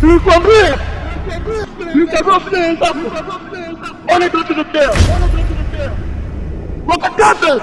Nikwambie. Nikagua vile zako. Ona tututea. Wakakate.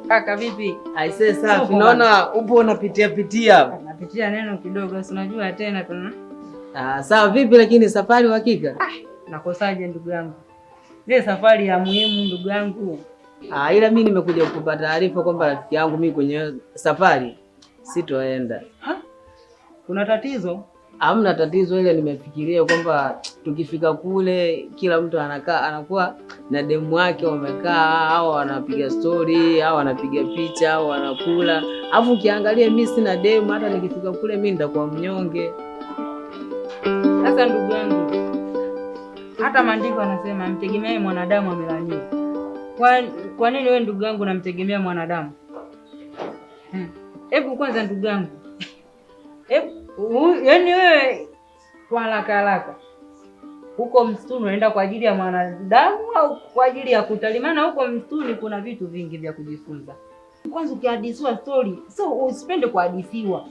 Kaka vipi? Aisee safi. Naona upo unapitia. Napitia neno kidogo, si unajua tena kuna. Sawa vipi lakini safari uhakika? Nakosaje ndugu yangu? Ile safari ya muhimu ndugu yangu. Ila mimi nimekuja kukupa taarifa kwamba rafiki yangu mimi kwenye safari sitoenda. Kuna tatizo? Hamna tatizo, ile nimefikiria kwamba tukifika kule kila mtu anakuwa na demu wake, wamekaa au wanapiga story au wanapiga picha au wanakula. Alafu ukiangalia mimi sina demu, hata nikifika kule mimi nitakuwa mnyonge. Sasa ndugu yangu, hata maandiko yanasema mtegemee mwanadamu amelaaniwa. Kwa nini wewe ndugu yangu unamtegemea mwanadamu? Hebu kwanza ndugu yangu, yaani wewe kwa haraka huko msituni unaenda kwa ajili ya mwanadamu au kwa ajili ya kutalii? Maana huko msituni kuna vitu vingi vya kujifunza. Kwanza ukihadithiwa story, so usipende kuhadithiwa,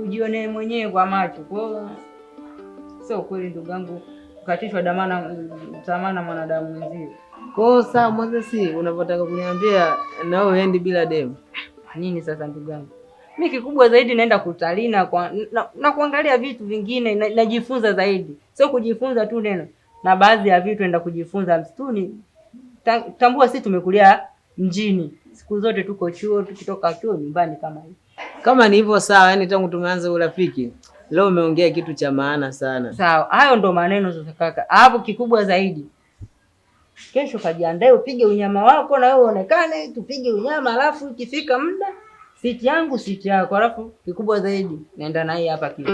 ujione mwenyewe kwa macho. Kwa hiyo sio kweli ndugu yangu ukatishwa tamana mwanadamu mwenzio. Kwa hiyo saa Moses, unapotaka kuniambia na wewe uendi bila demu nini? Sasa ndugu yangu, mimi kikubwa zaidi naenda kutalii na kuangalia vitu vingine, najifunza zaidi. Sio kujifunza tu neno, na baadhi ya vitu naenda kujifunza msituni. Tambua sisi tumekulia mjini. Siku zote tuko chuo, tukitoka chuo nyumbani kama hivi. Kama ni hivyo sawa, yani tangu tumeanza urafiki, leo umeongea kitu cha maana sana. Sawa, hayo ndo maneno sasa kaka. Hapo kikubwa zaidi, kesho kajiandae upige unyama wako na wewe uonekane, tupige unyama, alafu ikifika muda siti yangu siti yako, alafu kikubwa zaidi naenda na hii hapa kitu.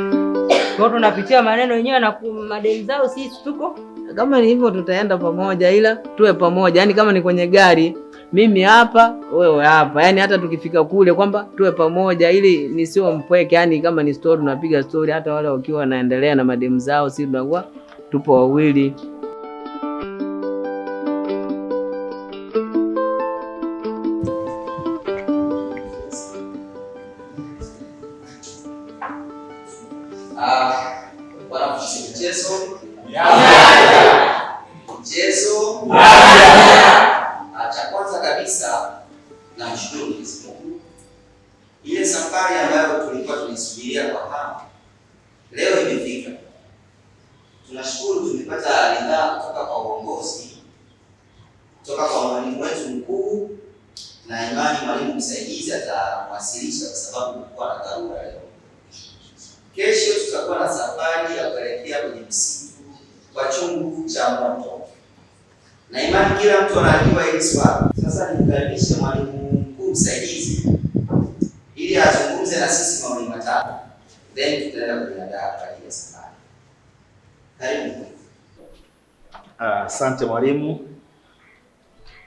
Kwa tunapitia maneno yenyewe na madeni zao, sisi tuko kama ni hivyo tutaenda pamoja, ila tuwe pamoja. Yaani kama ni kwenye gari, mimi hapa, wewe hapa. Yaani hata tukifika kule kwamba tuwe pamoja ili nisiwe mpweke. Yaani kama ni story tunapiga story, hata wale wakiwa wanaendelea na madeni zao, sisi tunakuwa tupo wawili. Cha kwanza kabisa namshukuru Mwenyezi Mungu. Ile safari ambayo tulikuwa tunisubiria kwa hamu leo imefika. Tunashukuru tumepata ridhaa kutoka kwa uongozi, kutoka kwa mwalimu wetu mkuu, na imani mwalimu msaidizi atawasilisha kwa sababu kulikuwa na dharura leo. Kesho tutakuwa na safari ya kuelekea kwenye msitu wa chungu cha moto, na imani kila mtu anajua hili swali. Sasa nimkaribishe mwalimu mkuu msaidizi ili azungumze na sisi mawili matatu, then tutaenda kujiandaa kwa ajili ya safari. Karibu. Asante mwalimu.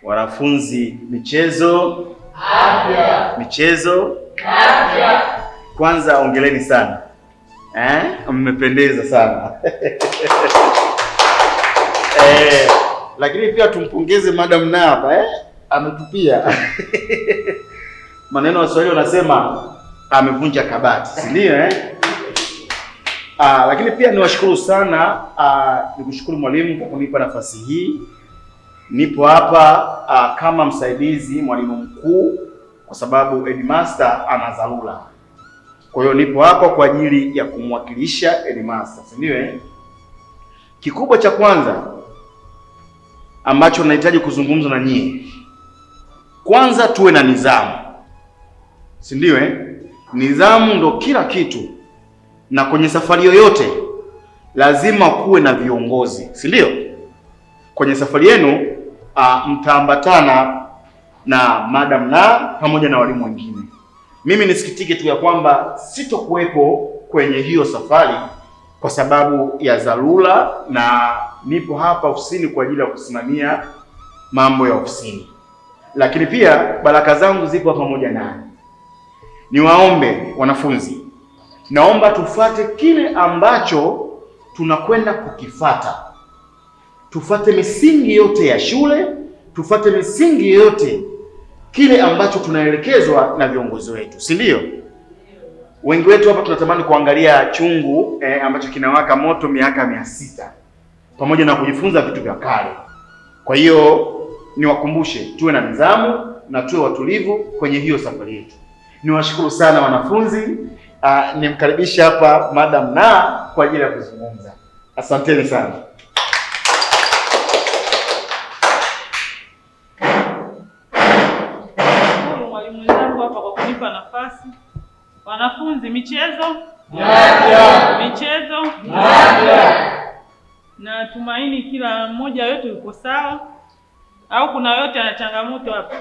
Wanafunzi, michezo afya. Michezo afya. Kwanza ongeleni sana. Mmependeza sana. Lakini pia tumpongeze madam na hapa ametupia. Maneno ya Kiswahili wanasema amevunja kabati, si ndio Lakini pia niwashukuru sana, nikushukuru mwalimu kwa kunipa nafasi hii. Nipo hapa kama msaidizi mwalimu mkuu kwa sababu headmaster ana dharura. Kwa hiyo nipo hapa kwa ajili ya kumwakilisha headmaster, si ndio Kikubwa cha kwanza ambacho nahitaji kuzungumza na nyie, kwanza tuwe na nidhamu, si ndio Nidhamu ndo kila kitu, na kwenye safari yoyote lazima kuwe na viongozi, si ndio? Kwenye safari yenu mtaambatana na Madam Na pamoja na walimu wengine. Mimi nisikitike tu ya kwamba sitokuwepo kwenye hiyo safari kwa sababu ya dharura, na nipo hapa ofisini kwa ajili ya kusimamia mambo ya ofisini, lakini pia baraka zangu zipo pamoja naye. Niwaombe wanafunzi, naomba tufate kile ambacho tunakwenda kukifata. Tufate misingi yote ya shule, tufate misingi yote kile ambacho tunaelekezwa na viongozi wetu, si ndio? Wengi wetu hapa tunatamani kuangalia chungu ambacho kinawaka moto miaka 600 pamoja na kujifunza vitu vya kale. Kwa hiyo niwakumbushe tuwe na nidhamu na tuwe watulivu kwenye hiyo safari yetu. Niwashukuru sana wanafunzi. Nimkaribisha hapa Madam Na kwa ajili ya kuzungumza. Asanteni sana. Mwalimu wangu hapa kwa kunipa nafasi. Wanafunzi, michezo? Michezo? Na tumaini kila mmoja wetu yuko sawa, au kuna yote ana changamoto hapa?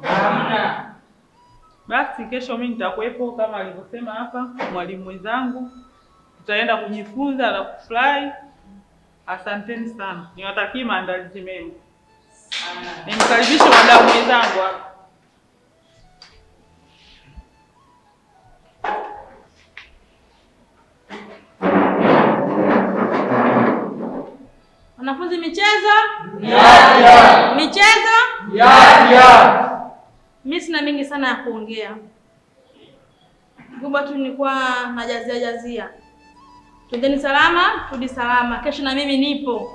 Hamna. Basi kesho mimi nitakuwepo kama alivyosema hapa mwalimu mwenzangu. Tutaenda kujifunza na kufurahi. Asanteni sana. Niwatakie maandalizi mema. Nimkaribishe wadau wenzangu hapa. Wanafunzi, michezo? Michezo? Mimi sina mingi sana ya kuongea. Kubwa tu nilikuwa najazia. Twendeni salama, turudi salama. Kesho na mimi nipo.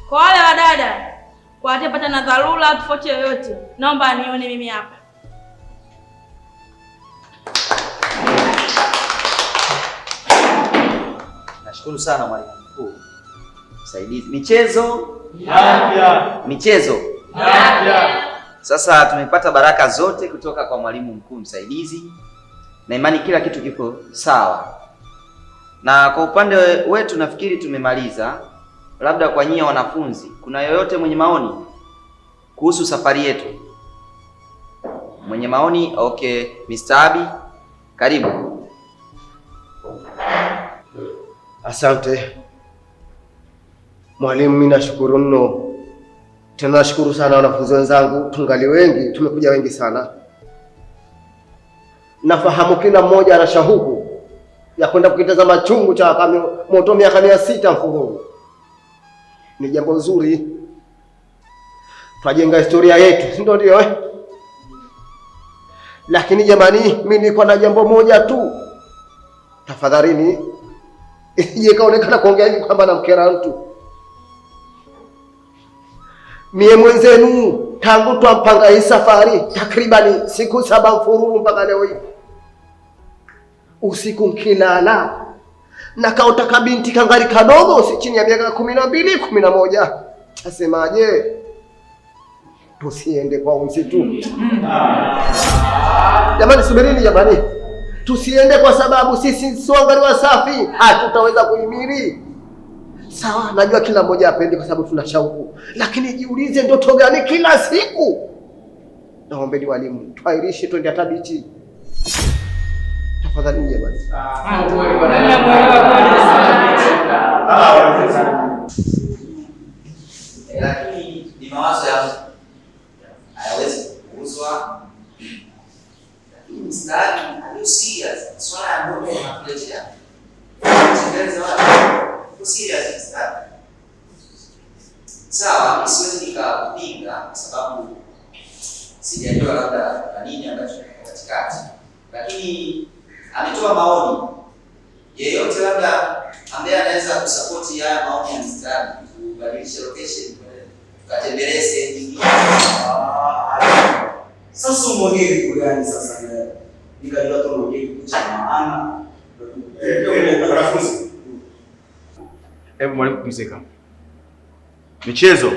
Kwa wale wadada, kwa atapata na dharura tofauti yoyote, naomba anione mimi hapa. Nashukuru sana mwalimu mkuu. Msaidizi. Michezo? Michezo? Sasa tumepata baraka zote kutoka kwa mwalimu mkuu msaidizi, na imani kila kitu kiko sawa. Na kwa upande wetu nafikiri tumemaliza. Labda kwa nyie wanafunzi, kuna yoyote mwenye maoni kuhusu safari yetu? Mwenye maoni? Okay, Mr. Abi, karibu. Asante mwalimu, mimi nashukuru mno. Tena nashukuru sana wanafunzi wenzangu, tungali wengi, tumekuja wengi sana. Nafahamu kila mmoja ana shauku ya kwenda kukitazama chungu cha moto miaka 600 mfululizo. Ni jambo zuri, twajenga historia yetu, si ndio? Lakini jamani, mimi nilikuwa na jambo moja tu. Tafadhalini, isije kaonekana kuongea hivi kwamba namkera mtu. Mie mwenzenu tangu twampanga hii safari takribani siku 7 mfululizo mpaka leo hii, usiku nkilala na kaota kabinti kangari kadogo, si chini ya miaka 12 11. Asemaje? Tusiende kwa msitu. Jamani, subirini jamani, tusiende kwa sababu sisi sio angali wasafi, hatutaweza kuhimili. Sawa, najua kila mmoja apende kwa sababu tuna shauku, lakini jiulize ndoto gani kila siku? Naombeni walimu, tuairishe twende hata bichi. Tafadhali jamani. Lakini ni mawazo yangu, hayawezi kuuzwa. Lakini mstari aliusia swala ya ndoto anakuletea tengeneza wapi serious mstari. Sawa, siwezi nikapinga kwa sababu sijajua labda na nini ambacho katikati, lakini ametoa maoni. Yeyote labda ambaye anaweza kusupport haya maoni ya mstari, kubadilisha location, tukatembelee sehemu nyingine. Sasa umeongea kitu gani sasa leo? Nikajua tu umeongea kitu cha maana. Wanafunzi, hebu mwalimu pumzika. Michezo?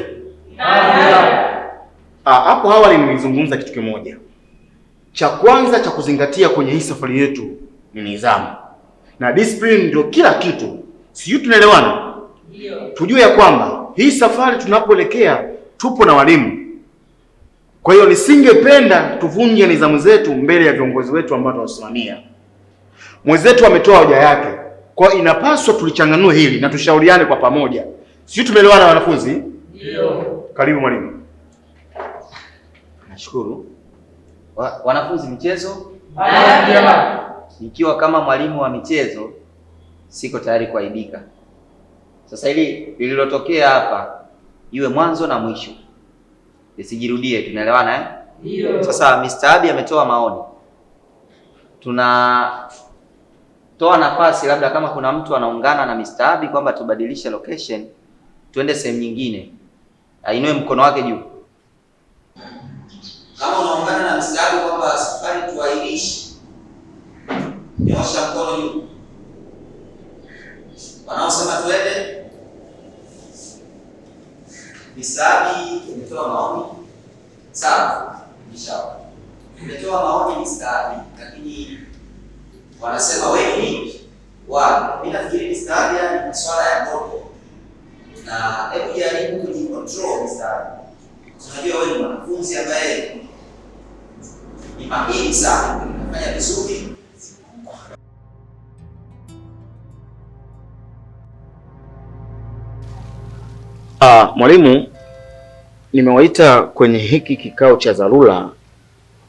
Hapo awali nilizungumza kitu kimoja. Cha kwanza cha kuzingatia kwenye hii safari yetu ni nidhamu. Na discipline ndio kila kitu Sijui tunaelewana? Ndio. Tujue ya kwamba hii safari tunapoelekea tupo na walimu. Kwa hiyo nisingependa tuvunje nidhamu zetu mbele ya viongozi wetu ambao tunawasimamia. Mwenzetu ametoa hoja yake. Kwa hiyo inapaswa tulichanganue hili na tushauriane kwa pamoja. Sijui tumeelewana wanafunzi? Ndio. Karibu mwalimu. Nashukuru. Wanafunzi, michezo? Haya. Nikiwa kama mwalimu wa michezo siko tayari kuaibika. Sasa hili lililotokea hapa iwe mwanzo na mwisho. Lisijirudie, tunaelewana eh? Ndio. Sasa Mr. Abi ametoa maoni. Tunatoa nafasi labda kama kuna mtu anaungana na Mr. Abi kwamba tubadilishe location, tuende sehemu nyingine. Ainue mkono wake juu. Kama unaungana na Mr. Abi kwamba safari tuahirishe, nyosha mkono juu. Wanaosema tuende? Mr. Abi umetoa maoni. Sawa. Inshallah. Umetoa maoni Mr. Abi, lakini wanasema wewe ni wao. Mimi nafikiri Mr. Abi ni masuala ya ndoto. Na hebu jaribu kujicontrol Mr. Abi. Unajua wewe ni mwanafunzi ambaye ni mahiri sana, unafanya vizuri. Mwalimu, nimewaita kwenye hiki kikao cha dharura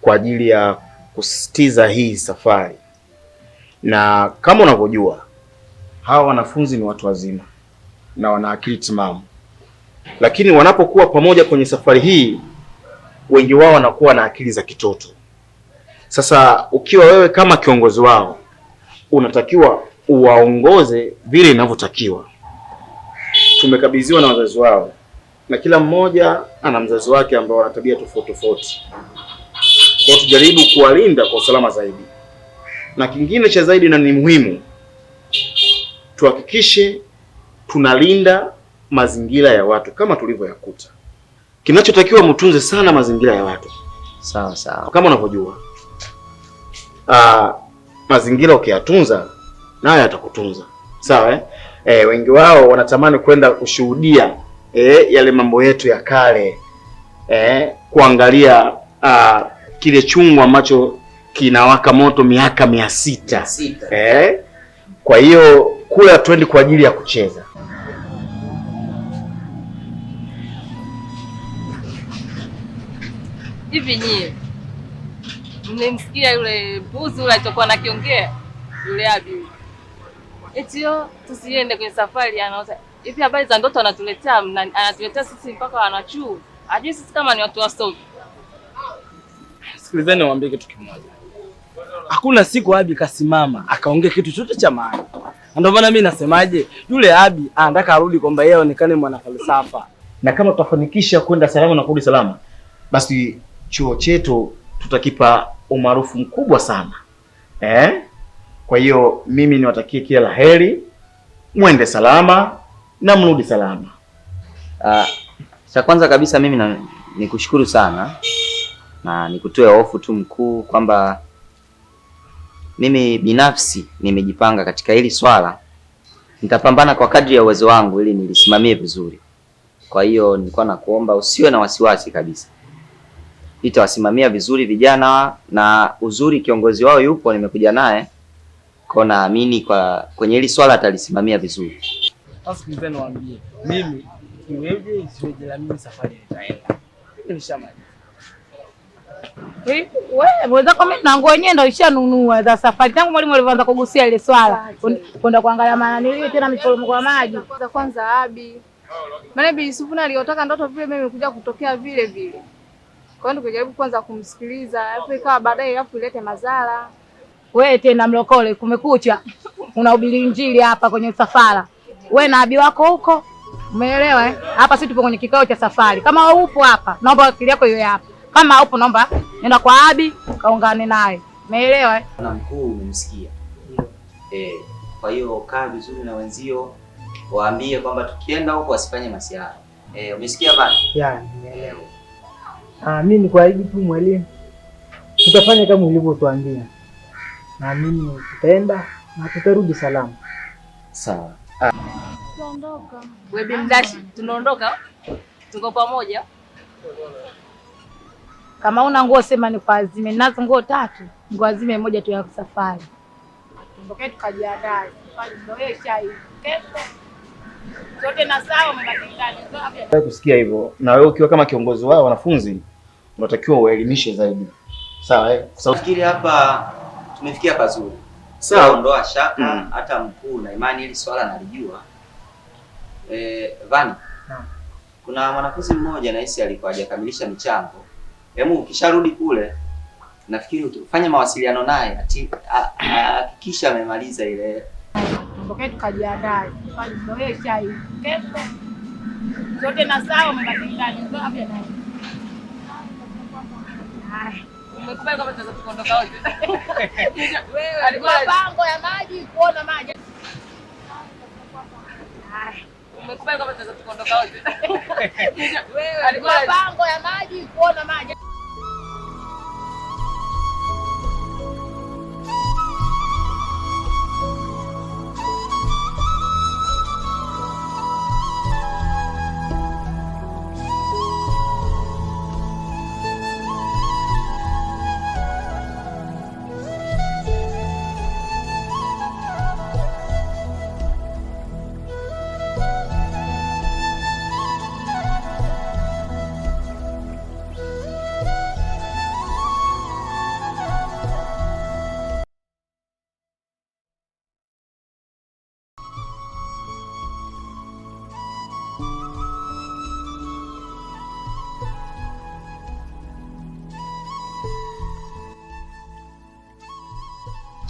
kwa ajili ya kusisitiza hii safari. Na kama unavyojua, hawa wanafunzi ni watu wazima na wana akili timamu. Lakini wanapokuwa pamoja kwenye safari hii, wengi wao wanakuwa na akili za kitoto. Sasa ukiwa wewe kama kiongozi wao, unatakiwa uwaongoze vile inavyotakiwa. Tumekabidhiwa na wazazi wao, na kila mmoja ana mzazi wake ambao wana tabia tofauti tofauti. Kwa tujaribu kuwalinda kwa usalama zaidi. Na kingine cha zaidi na ni muhimu, tuhakikishe tunalinda mazingira ya watu kama tulivyoyakuta. Kinachotakiwa mtunze sana mazingira ya watu. Sawa sawa. Kama unavyojua, mazingira ukiyatunza nayo yatakutunza. Sawa wengi wao wanatamani kwenda kushuhudia yale mambo yetu ya kale, kuangalia kile chungu ambacho kinawaka moto miaka 600. Kwa hiyo kula twendi kwa ajili ya kucheza. Hivi nyie mmemsikia yule mbuzi yule alichokuwa anakiongea yule Abi? Eti tusiende kwenye safari, anaota hivi habari za ndoto anatuletea sisi mpaka wanachuu. Ajui sisi kama ni watu wasomi. Sikilizeni niwaambie kitu kimoja. Hakuna siku Abi kasimama akaongea kitu chochote cha maana. Ndio maana mimi nasemaje, yule Abi anataka arudi kwamba yeye aonekane mwana falsafa. Na kama tutafanikisha kwenda salama na kurudi salama, basi chuo chetu tutakipa umaarufu mkubwa sana. Kwa hiyo mimi niwatakie kila laheri, muende salama na mrudi salama. Cha kwanza kabisa mimi nikushukuru sana na nikutoe hofu tu mkuu kwamba mimi binafsi nimejipanga katika hili swala. Nitapambana kwa kadri ya uwezo wangu ili nilisimamie vizuri. Kwa hiyo nilikuwa nakuomba usiwe na wasiwasi kabisa. Nitawasimamia vizuri vijana, na uzuri kiongozi wao yupo, nimekuja naye. Kwa naamini kwenye hili swala atalisimamia vizuri. Sasa sikilizeni niwaambie, mimi niweje isiweje, la mimi safari nitaenda. Nishamaliza. Wewe mwenzako mimi na nguo yenyewe ndio ishanunua za safari. Tangu mwalimu alianza kugusia ile swala, kwenda kuangalia maana nilio tena miporomoko ya maji. Kwanza Abi. Maana Bi Yusufuna aliyotaka ndoto vile mimi nimekuja kutokea vile vile. Kwa hiyo tukijaribu kwanza kumsikiliza, alafu ikawa baadaye alafu ilete madhara. Wewe tena mlokole, kumekucha. Unahubiri injili hapa kwenye safari. Wewe na Abi wako huko. Umeelewa Hapa sisi tupo kwenye kikao cha safari. Kama upo hapa, naomba akili yako iwe hapa. Kama upo naomba nenda kwa Abi kaungane naye. Umeelewa Na mkuu umemsikia. Kwa hiyo kaa vizuri na wenzio, waambie kwamba tukienda huko wasifanye masiara. Umesikia bana? Nimeelewa. Mimi ni kuahidi tu mwalimu, tutafanya kama ulivyotuambia. Naamini tutaenda na tutarudi salama. Sawa. Tuondoka. Wewe Bimdashi, tunaondoka? Tuko pamoja. Kama una nguo sema ni kwa azime. Ninazo nguo 3, nguo azime moja tu ya safari. Tuondoke tukajiandae. Safari ndio yeye chai. Sote na sawa umebadilika. Kusikia hivyo, na wewe ukiwa kama kiongozi wao wanafunzi unatakiwa uelimishe zaidi. Sawa Nafikiri hapa tumefikia pazuri. Sawa, ondoa shaka hata mkuu na imani hili swala nalijua. Vani. Kuna mwanafunzi mmoja nahisi alikuwa hajakamilisha michango. Hebu ukisharudi kule nafikiri ufanye mawasiliano naye hakikisha amemaliza ile. Tuondoke tukajiandae. Safari ndio yeye chai. Sote na sawa umebadilika. Umekubali kama tunaweza kuondoka wote? Wewe alikuwa pango ya maji kuona maji. Umekubali kama tunaweza kuondoka wote? Wewe alikuwa pango ya maji kuona maji.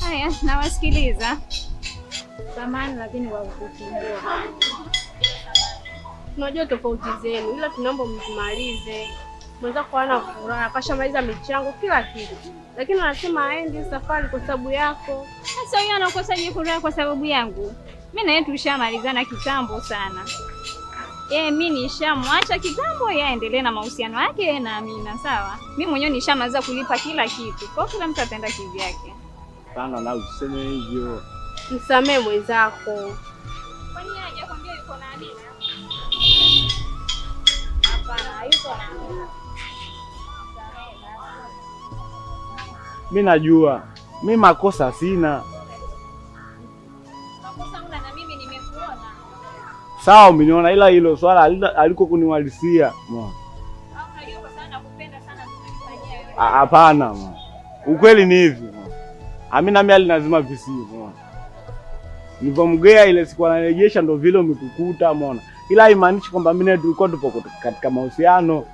Haya, nawasikiliza. Samahani lakini kwa kukusumbua. Tunajua tofauti zenu, ila tunaomba mzimalize. Mweza kuwa na furaha, kashamaliza michango kila kitu. Lakini anasema aende safari kwa sababu yako. Sasa yeye anakosaje furaha kwa sababu yangu? Mimi na yeye tushamalizana kitambo sana. Mimi nishamwacha kitambo, yeye aendelee na mahusiano yake na Amina, sawa? Mimi mwenyewe nishamaliza kulipa kila kitu. Kwa kila mtu ataenda kivyake. Sana na useme hivyo. Msamee mwenzako. Kwani haja kwambia yuko na Amina? Hapana, yuko na Amina. Mimi najua. Mimi makosa sina. Makosa una na mimi nimekuona. Sawa umeniona, ila hilo swala aliko kuniwalisia. Unajua kwa sana nakupenda sana tunanifanyia wewe. Hapana. Ukweli ni hivi. Amina mimi lazima visivyo. Nilipomgea ile siku anarejesha ndo vile umekukuta umeona. Ila haimaanishi kwamba mimi tulikuwa tupo katika mahusiano.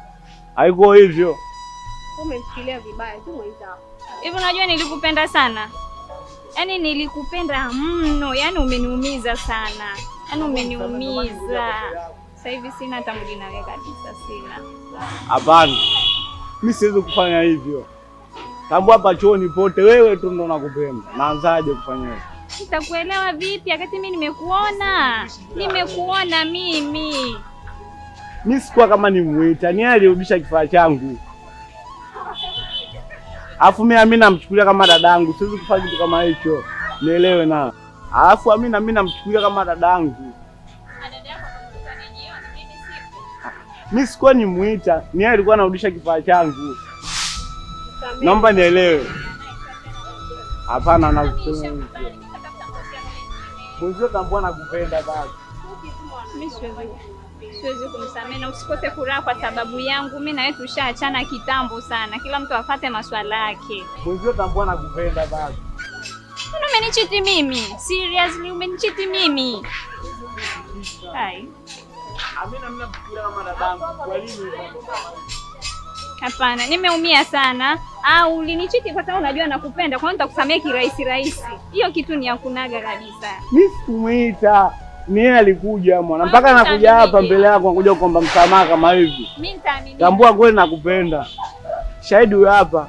Haiko hivyo. Umemfikiria vibaya tu mwenzako. Hivi unajua nilikupenda sana. Yaani nilikupenda mno, yaani umeniumiza sana. Yaani umeniumiza. Sasa hivi sina hata mudi nawe kabisa sina. Hapana. Mimi siwezi kufanya hivyo. Tambua hapa chooni pote wewe tu ndo nakupenda. Naanzaje kufanya hivyo? Nitakuelewa vipi wakati mimi nimekuona? Nimekuona mimi. Mimi sikuwa kama nimuita, ni alirudisha kifaa changu. Alafu mimi Amina namchukulia kama dadangu, siwezi kufanya kitu kama hicho. Nielewe na. Alafu Amina mimi namchukulia kama dadangu. Dada yako anakutana jioni, mimi sipo. Mimi sikuwa nimuita, ni alikuwa anarudisha kifaa changu. Naomba nielewe. Hapana nakusema hivyo. Mwanzo tambua nakupenda basi. Mimi siwezi kumsamehe na usikose furaha kwa sababu yangu. Mimi na wewe tushaachana kitambo sana. Kila mtu afate maswala yake. Mwanzo tambua nakupenda basi. Umenichiti mimi? Seriously umenichiti mimi? Hai. Amina mimi nakufikiria kama dadangu. Kwa nini? Hapana, nimeumia sana. Au ulinichiti kwa sababu unajua nakupenda, kwa nini nitakusamea kirahisi rahisi? Hiyo kitu ni yakunaga kabisa. Mimi sikumuita. Ni yeye alikuja mwana. Mpaka nakuja hapa mbele yako nakuja kuomba msamaha kama hivi. Mimi nitaamini. Tambua kweli nakupenda. Shahidi huyu hapa.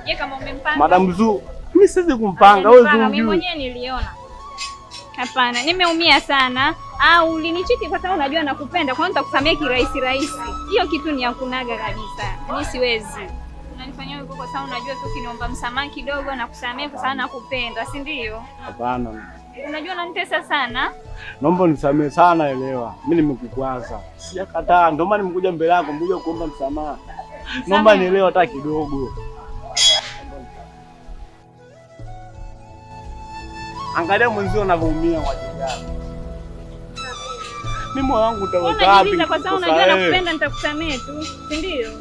Je, kama umempanga? Madam Zuu, mimi siwezi kumpanga wewe Zuu. Mimi mwenyewe niliona. Hapana, nimeumia sana. Au ulinichiti kwa sababu unajua nakupenda, kwa nini nitakusamea kirahisi rahisi? Hiyo kitu ni yakunaga kabisa. Mimi siwezi. Unanifanyia hivyo kwa sababu unajua tu kiniomba msamaha kidogo na kusamea kwa sababu nakupenda, si ndio? Hapana. Unajua unanitesa sana. Naomba unisamehe sana, elewa. Mimi nimekukwaza. Sijakataa, ndio maana nimekuja mbele yako, nimekuja kuomba msamaha. Naomba nielewe hata kidogo. Angalia mwenzio anavyoumia kwa ajili yako. Mimi moyo wangu utaweka wapi? Kwa sababu unajua nakupenda, nitakusamehe tu, si ndio?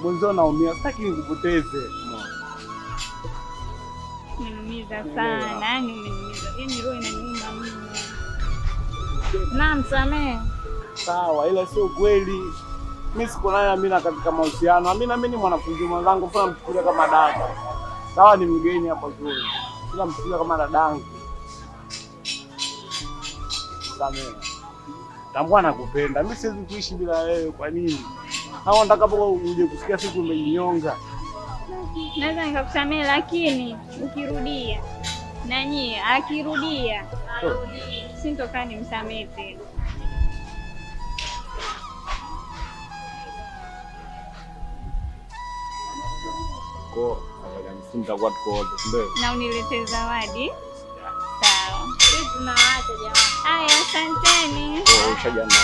Mwenzio naumia, sitaki nikupoteze. Umeniumiza sana, yani umeniumiza. Yaani roho inaniuma mimi. Naam, samehe. Sawa, ila sio kweli. Mimi siko naye Amina katika mahusiano. Amina mimi ni mwanafunzi mwenzangu, mbona mchukulia kama dada? Sawa, ni mgeni hapa tu. Sina mchukulia kama dadangu. Samehe. Tambua nakupenda. Mimi siwezi kuishi bila wewe. Kwa nini? Hao natakapo uje kusikia siku umejinyonga. Naweza nikakusamehe, lakini ukirudia na nyie akirudia sintokaa nimsamehe tena. Nitakuwa tuko wote, ndio. Na uniletee zawadi. Sawa. Sisi tunawaacha jamani. Haya, asanteni. Ushajiandaa.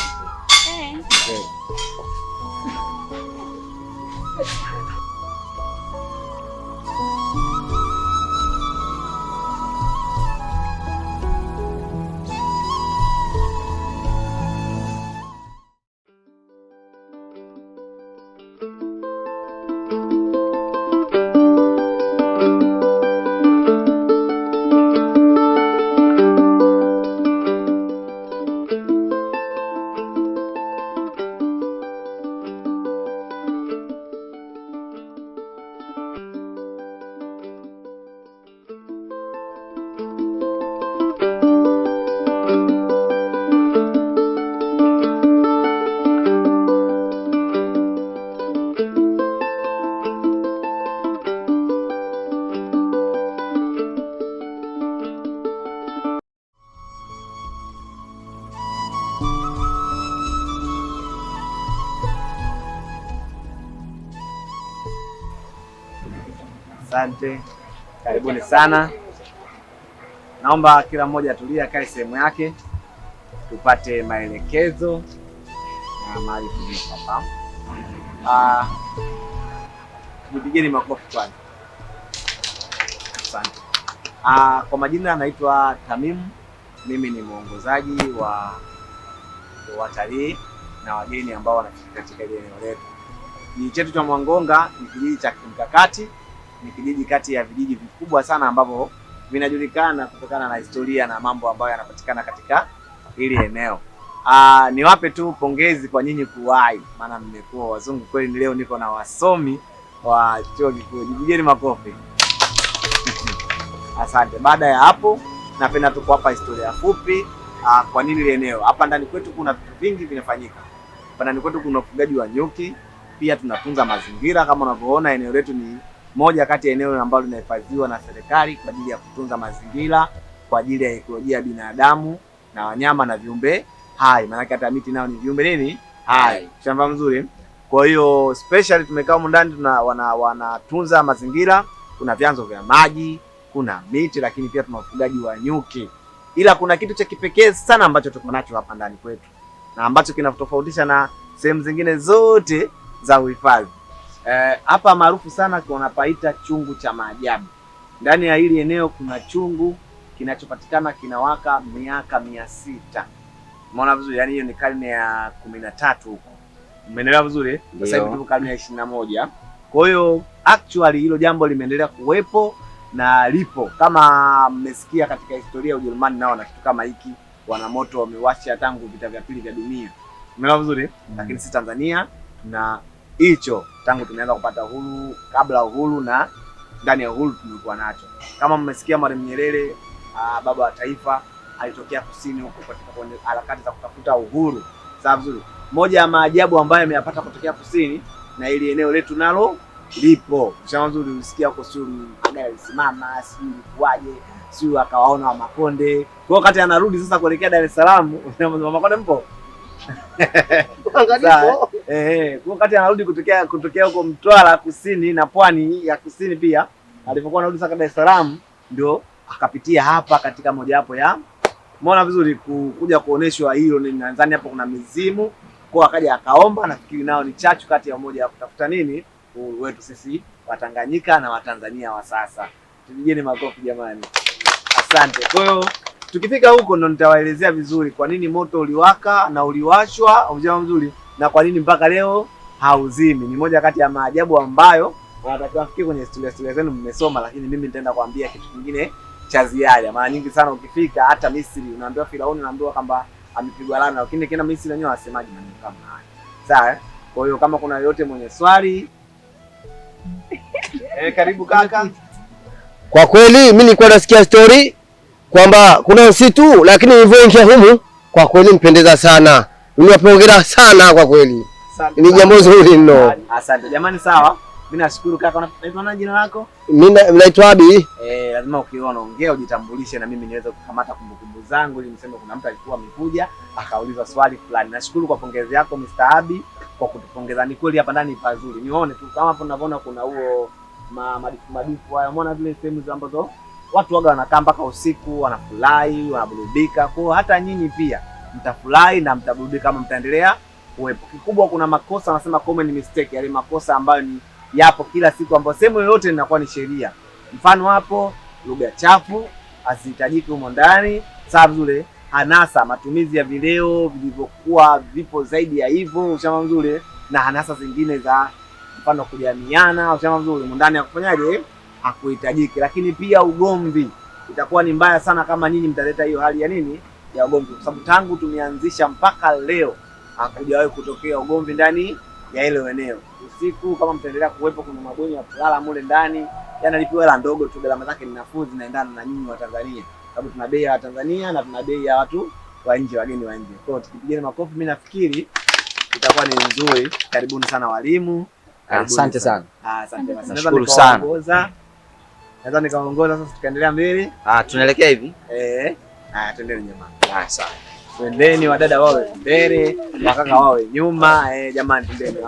Asante, karibuni sana. Naomba kila mmoja atulie, akae sehemu yake, tupate maelekezo na mahali tulipo hapa. Tupigeni makofi kwanza. Asante. Kwa majina anaitwa Tamim. Mimi ni mwongozaji wa watalii na wageni ambao wanafika katika ile eneo letu. Kijiji chetu cha Mwangonga ni kijiji cha kimkakati, ni kijiji kati ya vijiji vikubwa sana ambavyo vinajulikana kutokana na historia na mambo ambayo yanapatikana katika hili eneo. Niwape tu pongezi kwa nyinyi kuwahi, maana mmekuwa wazungu kweli. Leo niko na wasomi wa chuo kikuu. Jipigeni makofi. Asante. Baada ya hapo, napenda tu kuwapa historia fupi kwa nini ile eneo. Hapa ndani kwetu kuna vitu vingi vinafanyika. Hapa ndani kwetu kuna ufugaji wa nyuki, pia tunatunza mazingira. Kama unavyoona, eneo letu ni moja kati ya eneo ambalo linahifadhiwa na serikali kwa ajili ya kutunza mazingira, kwa ajili ya ekolojia ya binadamu na wanyama na viumbe hai. Maana hata miti nao ni viumbe nini? Hai. Shamba mzuri. Kwa hiyo special tumekaa huko ndani wanatunza mazingira, kuna vyanzo vya maji, kuna miti, lakini pia tuna ufugaji wa nyuki. Ila kuna kitu cha kipekee sana ambacho tuko nacho hapa ndani kwetu na ambacho kinatofautisha na sehemu zingine zote za uhifadhi. Hapa maarufu sana kunapaita chungu cha maajabu. Ndani ya hili eneo kuna chungu kinachopatikana kinawaka miaka 600. Umeona vizuri? Yaani hiyo ni karne ya 13 huko. Umeelewa vizuri? Sasa hivi tuko karne ya 21. Kwa hiyo actually hilo jambo limeendelea kuwepo na lipo. Kama mmesikia katika historia ya Ujerumani, nao na kitu kama hiki, wana moto wamewasha tangu vita vya pili vya dunia. Umeelewa vizuri? Lakini si Tanzania na hicho tangu tumeanza kupata uhuru, kabla uhuru na ndani ya uhuru tumekuwa nacho. Kama mmesikia Mwalimu Nyerere, baba wa taifa, alitokea kusini huko katika harakati za kutafuta uhuru. Sawa vizuri. Moja ya maajabu ambayo ameyapata kutokea kusini, na ili eneo letu nalo lipo. Sawa vizuri, usikia huko sio magari alisimama, sio kuaje, sio akawaona wa Makonde. Kwa wakati anarudi sasa kuelekea Dar es Salaam, wa Makonde mpo? Kwa wakati anarudi kutokea huko Mtwara kusini na pwani ya kusini pia, alipokuwa anarudi sasa Dar es Salaam, ndio akapitia hapa katika mojawapo ya umeona vizuri kuja kuoneshwa hilo. Nadhani hapo kuna mizimu kwa akaja akaomba, nafikiri nao ni chachu kati ya moja ya kutafuta nini uhuru wetu sisi Watanganyika na Watanzania wa sasa. Tupigeni makofi jamani. Asante. Kwa hiyo tukifika huko ndo nitawaelezea vizuri kwa nini moto uliwaka na uliwashwa ujao mzuri na kwa nini mpaka leo hauzimi. Ni moja kati ya maajabu ambayo wanatakiwa kufikia kwenye historia zenu mmesoma, lakini mimi nitaenda kuambia kitu kingine cha ziada. Mara nyingi sana ukifika hata Misri unaambiwa Firauni unaambiwa kwamba amepigwa laana, lakini kina Misri wenyewe wasemaje maneno kama haya. Sawa? Kwa hiyo kama kuna yote mwenye swali karibu kaka. Kwa kweli mimi nilikuwa nasikia story kwamba kuna msitu, lakini nilivyoingia humu kwa kweli mpendeza sana. Ninapongera sana kwa kweli. Ni jambo zuri mno. Asante jamani. Sawa, mimi nashukuru kaka. Unaitwa jina lako? Mimi naitwa Abi. Lazima ukiwa unaongea ujitambulishe na mimi niweze kukamata kumbukumbu zangu ili niseme kuna mtu alikuwa amekuja akauliza swali fulani. Nashukuru kwa pongezi yako Mr. Abi kwa kutupongeza. Ni kweli hapa ndani pazuri. Nione tu kama hapo unavyoona kuna huo madifu haya. Umeona vile sehemu ambazo watu waga wanakaa mpaka usiku, wanafurahi, wanaburudika. Kwa hata nyinyi pia mtafurahi na mtaburudika kama mtaendelea kuwepo. Kikubwa kuna makosa wanasema common mistake, yale makosa ambayo ni yapo kila siku ambayo sehemu yoyote inakuwa ni sheria. Mfano hapo lugha chafu hazihitajiki humo ndani. Sababu zile hanasa, matumizi ya vileo vilivyokuwa vipo zaidi ya hivyo, ushama mzuri, na hanasa zingine za mfano kujamiana, ushama mzuri, humo ndani ya kufanyaje hakuhitajiki. Lakini pia ugomvi itakuwa ni mbaya sana kama nyinyi mtaleta hiyo hali ya nini ya ugomvi, kwa sababu tangu tumeanzisha mpaka leo hakujawahi kutokea ugomvi ndani ya ile eneo. Usiku kama mtaendelea kuwepo, kuna mabweni ya kulala mule ndani, yanalipiwa hela ndogo tu, gharama zake ni nafuu, zinaendana na nyinyi wa Tanzania, sababu tuna bei ya Tanzania na tuna bei ya watu wa nje, wageni wa nje. Kwa hiyo tukipigana makofi, mimi nafikiri itakuwa ni nzuri. Karibuni sana walimu. Asante sana. Asante sana. Nashukuru sana. Naweza nikaongoza sasa tukaendelea mbele. Tunaelekea hivi? Twendeni jamani. Sawa. Twendeni wadada wawe mbele, wakaka wawe nyuma. Jamani twendeni.